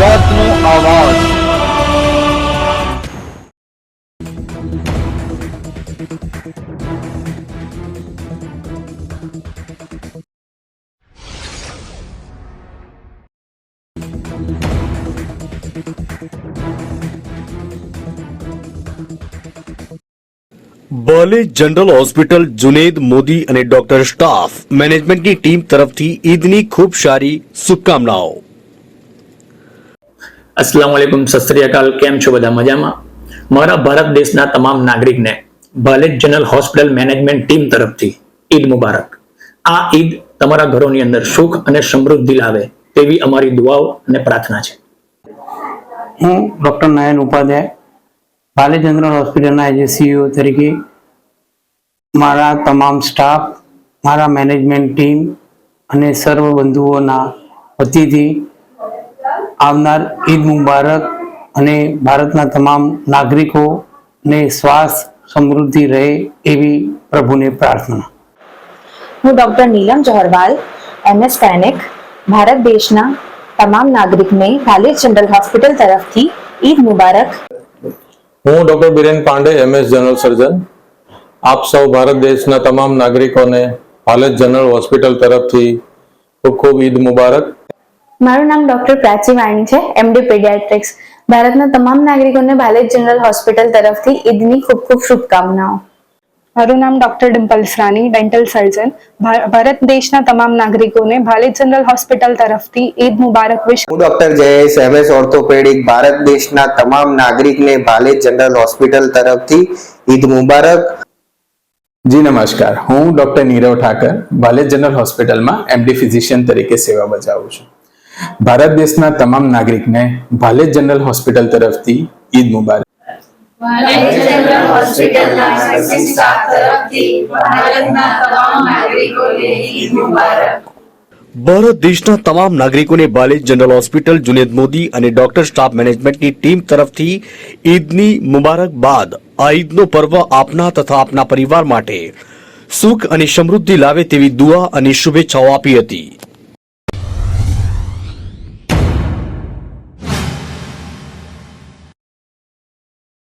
ગુજરાતનો આવાજ। બહલેજ general hospital Junaid Modi અને ડોક્ટર સ્ટાફ મેનેજમેન્ટની ટીમ તરફથી ઈદની ખૂબ સારી શુભકામનાઓ। अस्सलाम वालेकुम, सत श्री अकाल। केम छो बधा मजामां? मारा भारत देशना तमाम नागरिकने Bahlej general hospital management team तरफथी ईद मुबारक। आ ईद तमारा घरोनी अंदर सुख अने समृद्धि लावे तेवी अमारी दुआओ अने प्रार्थना छे। हूँ doctor Nayan Upadhyay Bahlej general hospital as CEO तरीके मारा तमाम स्टाफ, मारा मैनेजमेंट टीम अने सर्व बंधुओना वतीथी आवनार ईद मुबारक अने भारतना तमाम नागरिकों ने स्वास्थ्य समृद्धि रहे एवी प्रभुने प्रार्थना। हूँ डॉक्टर नीलम जौहरवाल एमएस कैनिक भारत देशना तमाम नागरिक ने बहलेज जनरल होस्पिटल तरफथी ईद मुबारक। हूँ doctor Biren Pandey MS general surgeon आप सौ भारत देशना तमाम नागरिकों ने बहलेज जनरल होस्पिटल तरफथी खूब खूब ईद मुबारक। मारू नाम डॉक्टर प्राची वाणी है, एमडी पीडियाट्रिक्स। भारतना तमाम नागरिकों ने बहलेज जनरल होस्पिटल तरफथी ईदनी खूब खूब शुभकामनाओं। मारू नाम doctor Dimple Sarani, dental surgeon. Bharat देशना तमाम नागरिकों ने बहलेज जनरल होस्पिटल तरफथी ईद मुबारक विश। हूँ doctor Jayesh MS orthopaedic Bharat देशना तमाम नागरिक ने बहलेज जनरल होस्पिटल तरफथी ईद मुबारक। जी नमस्कार, हूँ doctor Nirav Thakar Bahlej general hospital में एमडी फिजिशियन तरीके सेवा बजावुं छुं। भारत देशना तमाम नागरिक ने बहलेज जनरल होस्पिटल तरफथी ईद मुबारक। बहलेज जनरल होस्पिटलना नर्सिंग स्टाफ तरफथी भारतना तमाम नागरिकोने ईद मुबारक। ભારત દેશના તમામ નાગરિકોને બહલેજ જનરલ હોસ્પિટલ જુનેદ મોદી અને ડોક્ટર સ્ટાફ મેનેજમેન્ટની ટીમ તરફથી ઈદની મુબારક બાદ આ ઈદનો પર્વ આપના તથા આપના પરિવાર માટે સુખ અને સમૃદ્ધિ લાવે તેવી દુઆ અને શુભેચ્છાઓ આપી હતી।